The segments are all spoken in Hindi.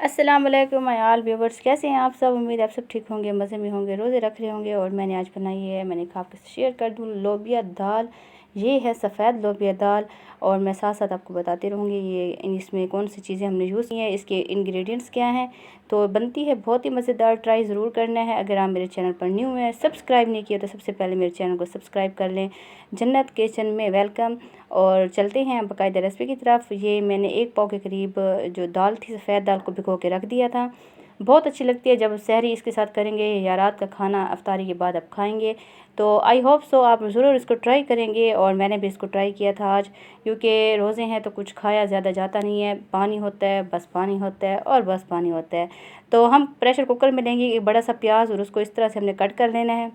अस्सलाम वालेकुम माय ऑल व्यूवर्स, कैसे हैं आप सब। उम्मीद है आप सब ठीक होंगे, मज़े में होंगे, रोज़े रख रहे होंगे। और मैंने आज बनाई है, मैंने कहा आपके साथ शेयर कर दूँ, लोबिया दाल। ये है सफ़ेद लोबिया दाल। और मैं साथ साथ आपको बताती रहूँगी ये इसमें कौन सी चीज़ें हमने यूज़ की हैं, इसके इंग्रेडिएंट्स क्या हैं। तो बनती है बहुत ही मज़ेदार, ट्राई ज़रूर करना है। अगर आप मेरे चैनल पर न्यू हैं, सब्सक्राइब नहीं किया तो सबसे पहले मेरे चैनल को सब्सक्राइब कर लें। जन्नत किचन में वेलकम। और चलते हैं बाकायदा रेसिपी की तरफ। ये मैंने 1 पाव के करीब जो दाल थी, सफ़ेद दाल को भिगो के रख दिया था। बहुत अच्छी लगती है जब सहरी इसके साथ करेंगे या रात का खाना अफ्तारी के बाद आप खाएंगे। तो आई होप सो आप ज़रूर इसको ट्राई करेंगे। और मैंने भी इसको ट्राई किया था आज, क्योंकि रोज़े हैं तो कुछ खाया ज़्यादा जाता नहीं है। पानी होता है, बस पानी होता है और बस पानी होता है। तो हम प्रेशर कुकर में लेंगे एक बड़ा सा प्याज और उसको इस तरह से हमने कट कर लेना है।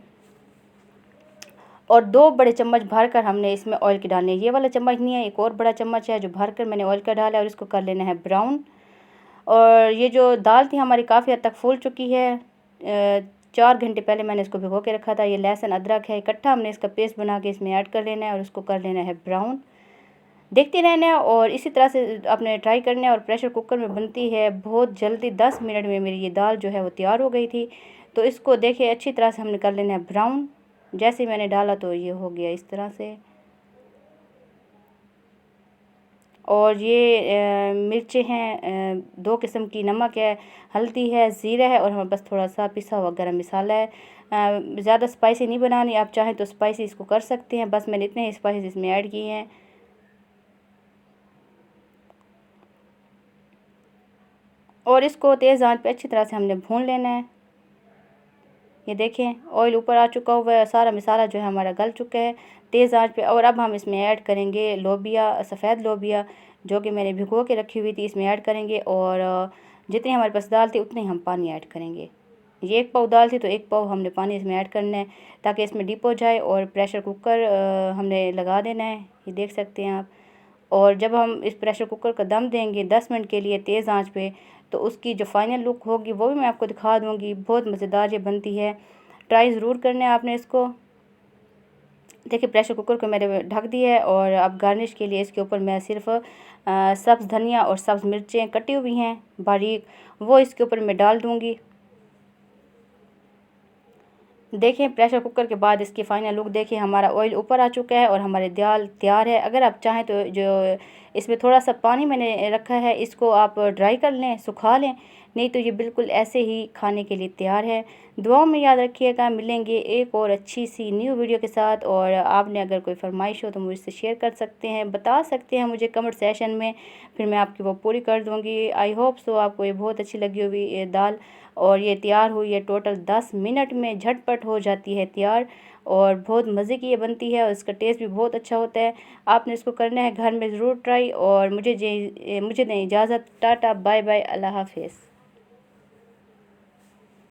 और 2 बड़े चम्मच भरकर हमने इसमें ऑयल के डालने हैं। ये वाला चम्मच नहीं है, एक और बड़ा चम्मच है जो भरकर मैंने ऑयल का डाला है। और इसको कर लेना है ब्राउन। और ये जो दाल थी हमारी काफ़ी हद तक फूल चुकी है। 4 घंटे पहले मैंने इसको भिगो के रखा था। ये लहसुन अदरक है इकट्ठा, हमने इसका पेस्ट बना के इसमें ऐड कर लेना है और उसको कर लेना है ब्राउन। देखते रहना है और इसी तरह से आपने ट्राई करना है। और प्रेशर कुकर में बनती है बहुत जल्दी, 10 मिनट में मेरी ये दाल जो है वो तैयार हो गई थी। तो इसको देखिए अच्छी तरह से हमने कर लेना है ब्राउन। जैसे मैंने डाला तो ये हो गया इस तरह से। और ये मिर्चें हैं, 2 किस्म की, नमक है, हल्दी है, ज़ीरा है और हमारे पास थोड़ा सा पिसा हुआ गरम मसाला है। ज़्यादा स्पाइसी नहीं बनानी, आप चाहें तो स्पाइसी इसको कर सकते हैं। बस मैंने इतने ही स्पाइसेस इसमें ऐड किए हैं। और इसको तेज़ आंच पे अच्छी तरह से हमने भून लेना है। ये देखें ऑयल ऊपर आ चुका हुआ है, सारा मसाला जो है हमारा गल चुका है तेज़ आंच पे। और अब हम इसमें ऐड करेंगे लोबिया, सफ़ेद लोबिया जो कि मैंने भिगो के रखी हुई थी, इसमें ऐड करेंगे। और जितनी हमारे पास दाल थी उतनी हम पानी ऐड करेंगे। ये 1 पाव दाल थी तो 1 पाव हमने पानी इसमें ऐड करना है ताकि इसमें डिप हो जाए। और प्रेशर कुकर हमने लगा देना है, ये देख सकते हैं आप। और जब हम इस प्रेशर कुकर का दम देंगे 10 मिनट के लिए तेज़ आंच पे, तो उसकी जो फाइनल लुक होगी वो भी मैं आपको दिखा दूंगी। बहुत मज़ेदार ये बनती है, ट्राई ज़रूर करना है आपने इसको। देखिए प्रेशर कुकर को मैंने ढक दिया है। और अब गार्निश के लिए इसके ऊपर मैं सिर्फ सब्ज़ धनिया और सब्ज़ मिर्चें कटी हुई हैं बारीक, वो इसके ऊपर मैं डाल दूँगी। देखें प्रेशर कुकर के बाद इसकी फ़ाइनल लुक देखिए, हमारा ऑयल ऊपर आ चुका है और हमारी दाल तैयार है। अगर आप चाहें तो जो इसमें थोड़ा सा पानी मैंने रखा है इसको आप ड्राई कर लें, सुखा लें, नहीं तो ये बिल्कुल ऐसे ही खाने के लिए तैयार है। दुआओं में याद रखिएगा, मिलेंगे एक और अच्छी सी न्यू वीडियो के साथ। और आपने अगर कोई फरमाइश हो तो मुझसे शेयर कर सकते हैं, बता सकते हैं मुझे कमेंट सेशन में, फिर मैं आपकी वो पूरी कर दूँगी। आई होप सो आपको ये बहुत अच्छी लगी होगी ये दाल। और ये तैयार हुई है टोटल 10 मिनट में, झटपट हो जाती है तैयार। और बहुत मज़े की ये बनती है और इसका टेस्ट भी बहुत अच्छा होता है। आपने इसको करना है घर में ज़रूर ट्राई। और मुझे दें इजाज़त, टाटा बाय बाय, अल्लाह हाफिज़।